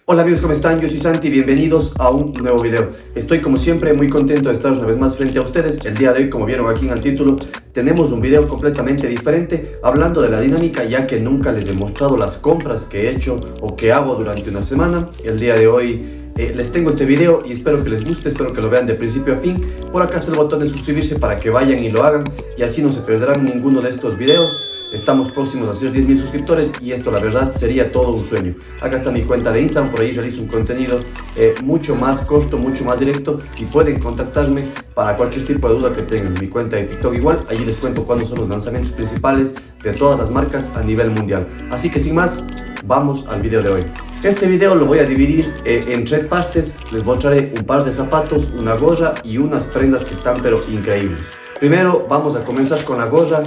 Hola amigos, ¿cómo están? Yo soy Santi, bienvenidos a un nuevo video. Estoy como siempre muy contento de estar una vez más frente a ustedes. El día de hoy, como vieron aquí en el título, tenemos un video completamente diferente hablando de la dinámica, ya que nunca les he mostrado las compras que he hecho o que hago durante una semana. El día de hoy les tengo este video y espero que les guste, espero que lo vean de principio a fin. Por acá está el botón de suscribirse para que vayan y lo hagan y así no se perderán ninguno de estos videos. Estamos próximos a hacer 10.000 suscriptores y esto la verdad sería todo un sueño. Acá está mi cuenta de Instagram, por ahí realizo un contenido mucho más corto, mucho más directo y pueden contactarme para cualquier tipo de duda que tengan. Mi cuenta de TikTok igual, allí les cuento cuándo son los lanzamientos principales de todas las marcas a nivel mundial. Así que sin más, vamos al video de hoy. Este video lo voy a dividir en tres partes. Les mostraré un par de zapatos, una gorra y unas prendas que están pero increíbles. Primero vamos a comenzar con la gorra.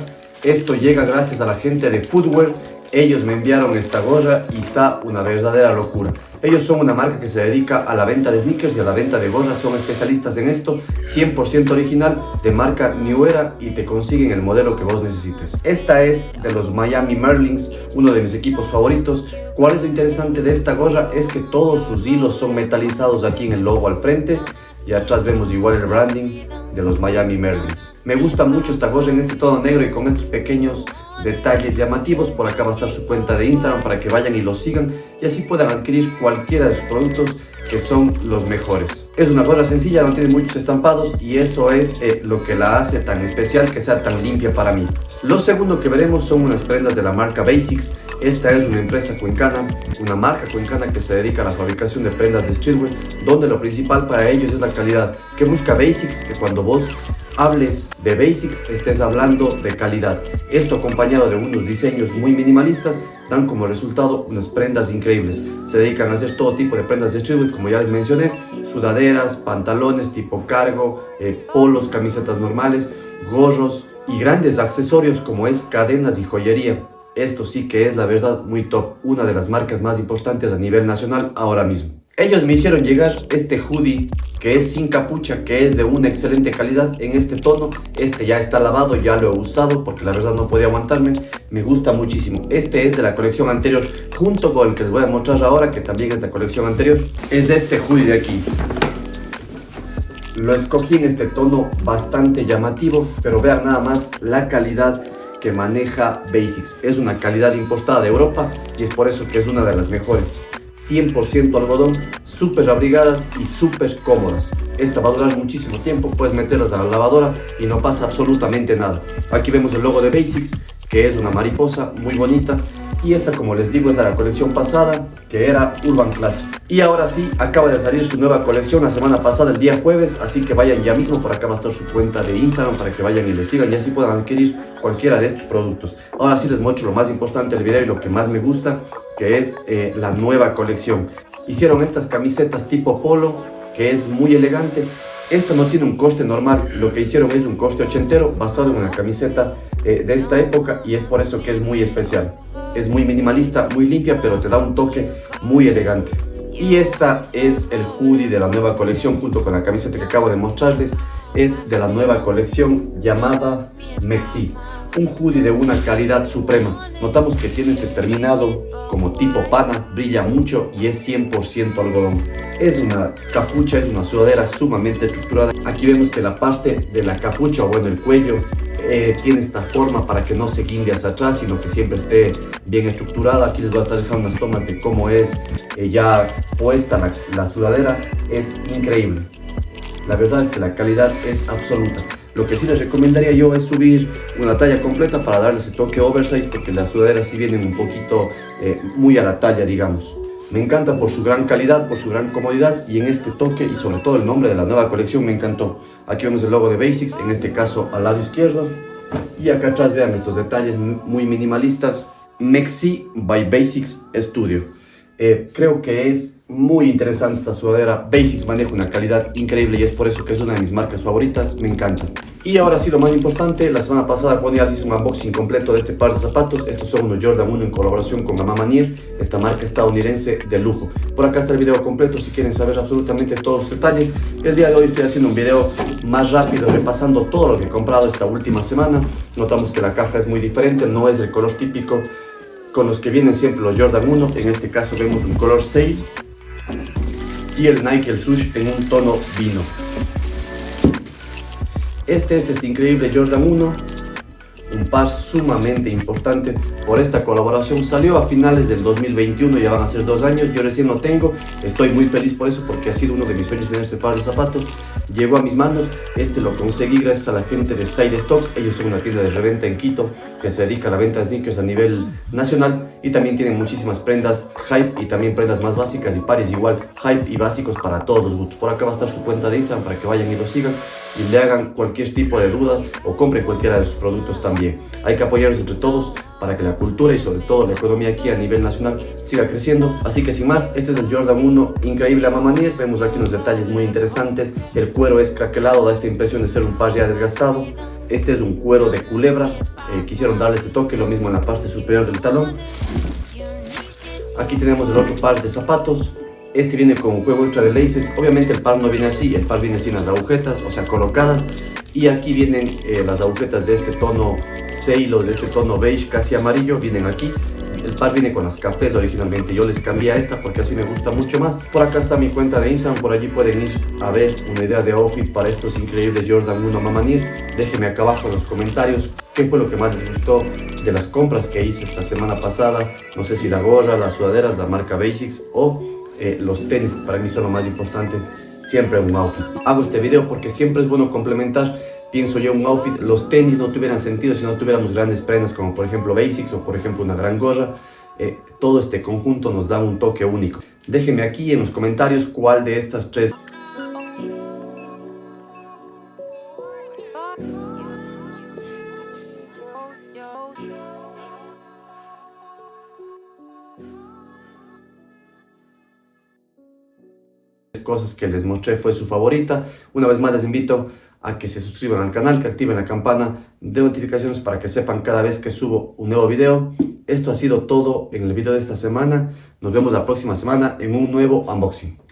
Esto llega gracias a la gente de Footwear. Ellos me enviaron esta gorra y está una verdadera locura. Ellos son una marca que se dedica a la venta de sneakers y a la venta de gorras. Son especialistas en esto, 100% original, de marca New Era, y te consiguen el modelo que vos necesites. Esta es de los Miami Marlins, uno de mis equipos favoritos. ¿Cuál es lo interesante de esta gorra? Es que todos sus hilos son metalizados aquí en el logo al frente. Y atrás vemos igual el branding de los Miami Marlins. Me gusta mucho esta gorra en este tono negro y con estos pequeños detalles llamativos. Por acá va a estar su cuenta de Instagram para que vayan y lo sigan y así puedan adquirir cualquiera de sus productos, que son los mejores. Es una gorra sencilla, no tiene muchos estampados y eso es lo que la hace tan especial, que sea tan limpia para mí. Lo segundo que veremos son unas prendas de la marca Basics. Esta es una empresa cuencana, una marca cuencana que se dedica a la fabricación de prendas de streetwear, donde lo principal para ellos es la calidad. ¿Qué busca Basics? Que cuando vos hables de Basics estés hablando de calidad. Esto acompañado de unos diseños muy minimalistas dan como resultado unas prendas increíbles. Se dedican a hacer todo tipo de prendas de streetwear, como ya les mencioné: sudaderas, pantalones tipo cargo, polos, camisetas normales, gorros y grandes accesorios como es cadenas y joyería. Esto sí que es la verdad muy top, una de las marcas más importantes a nivel nacional ahora mismo. Ellos me hicieron llegar este hoodie que es sin capucha, que es de una excelente calidad en este tono. Este ya está lavado, ya lo he usado porque la verdad no podía aguantarme. Me gusta muchísimo. Este es de la colección anterior, junto con el que les voy a mostrar ahora, que también es de la colección anterior. Es este hoodie de aquí. Lo escogí en este tono bastante llamativo, pero vean nada más la calidad que maneja Basics. Es una calidad importada de Europa y es por eso que es una de las mejores. 100% algodón, súper abrigadas y súper cómodas. Esta va a durar muchísimo tiempo, puedes meterlas a la lavadora y no pasa absolutamente nada. Aquí vemos el logo de Basics, que es una mariposa muy bonita. Y esta, como les digo, es de la colección pasada, que era Urban Classic. Y ahora sí, acaba de salir su nueva colección la semana pasada, el día jueves. Así que vayan ya mismo, por acá va a estar su cuenta de Instagram para que vayan y le sigan y así puedan adquirir cualquiera de estos productos. Ahora sí les muestro lo más importante del video y lo que más me gusta, que es la nueva colección. Hicieron estas camisetas tipo polo, que es muy elegante. Esta no tiene un coste normal, lo que hicieron es un coste ochentero basado en una camiseta de esta época, y es por eso que es muy especial. Es muy minimalista, muy limpia, pero te da un toque muy elegante. Y esta es el hoodie de la nueva colección, junto con la camiseta que acabo de mostrarles. Es de la nueva colección llamada Mexi. Un hoodie de una calidad suprema. Notamos que tiene este terminado como tipo pana, brilla mucho y es 100% algodón. Es una capucha, es una sudadera sumamente estructurada. Aquí vemos que la parte de la capucha, o bueno, el cuello, tiene esta forma para que no se guinde hacia atrás, sino que siempre esté bien estructurada. Aquí les voy a estar dejando unas tomas de cómo es ya puesta la sudadera. Es increíble. La verdad es que la calidad es absoluta. Lo que sí les recomendaría yo es subir una talla completa para darle ese toque oversize, porque las sudaderas sí vienen un poquito muy a la talla, digamos. Me encanta por su gran calidad, por su gran comodidad y en este toque, y sobre todo el nombre de la nueva colección me encantó. Aquí vemos el logo de Basics, en este caso al lado izquierdo. Y acá atrás vean estos detalles muy minimalistas. Mexi by Basics Studio. Creo que es muy interesante esta sudadera. Basics maneja una calidad increíble y es por eso que es una de mis marcas favoritas. Me encanta. Y ahora sí, lo más importante, la semana pasada cuando ya hice un unboxing completo de este par de zapatos. Estos son unos Jordan 1 en colaboración con Mama Manier, esta marca estadounidense de lujo. Por acá está el video completo si quieren saber absolutamente todos los detalles. El día de hoy estoy haciendo un video más rápido, repasando todo lo que he comprado esta última semana. Notamos que la caja es muy diferente, no es el color típico con los que vienen siempre los Jordan 1. En este caso vemos un color Sail, y el Nike el Swoosh en un tono vino. Este increíble Jordan 1, un par sumamente importante por esta colaboración. Salió a finales del 2021, ya van a ser 2 años, yo recién lo tengo, estoy muy feliz por eso porque ha sido uno de mis sueños tener este par de zapatos. Llegó a mis manos, lo conseguí gracias a la gente de Side Stock. Ellos son una tienda de reventa en Quito que se dedica a la venta de sneakers a nivel nacional y también tienen muchísimas prendas hype y también prendas más básicas y pares igual hype y básicos para todos los gustos. Por acá va a estar su cuenta de Instagram para que vayan y lo sigan y le hagan cualquier tipo de duda o compren cualquiera de sus productos también. Hay que apoyarnos entre todos para que la cultura y sobre todo la economía aquí a nivel nacional siga creciendo. Así que sin más, este es el Jordan 1 increíble a Mamanier. Vemos aquí unos detalles muy interesantes. El cuero es craquelado, da esta impresión de ser un par ya desgastado. Este es un cuero de culebra, quisieron darle este toque, lo mismo en la parte superior del talón. Aquí tenemos el otro par de zapatos. Este viene con un juego ultra de laces. Obviamente el par no viene así, el par viene sin las agujetas, o sea, colocadas. Y aquí vienen las agujetas de este tono Sailor, de este tono beige casi amarillo, vienen aquí. El par viene con las cafés originalmente, yo les cambié a esta porque así me gusta mucho más. Por acá está mi cuenta de Instagram, por allí pueden ir a ver una idea de outfit para estos increíbles Jordan 1 Mamanier. Déjenme acá abajo en los comentarios qué fue lo que más les gustó de las compras que hice esta semana pasada. No sé si la gorra, las sudaderas, la marca Basics o los tenis, que para mí son lo más importante, siempre un outfit. Hago este video porque siempre es bueno complementar, pienso yo, un outfit. Los tenis no tuvieran sentido si no tuviéramos grandes prendas como por ejemplo Basics o por ejemplo una gran gorra. Todo este conjunto nos da un toque único. Déjenme aquí en los comentarios cuál de estas tres cosas que les mostré fue su favorita. Una vez más les invito a que se suscriban al canal, que activen la campana de notificaciones para que sepan cada vez que subo un nuevo video. Esto ha sido todo en el video de esta semana. Nos vemos la próxima semana en un nuevo unboxing.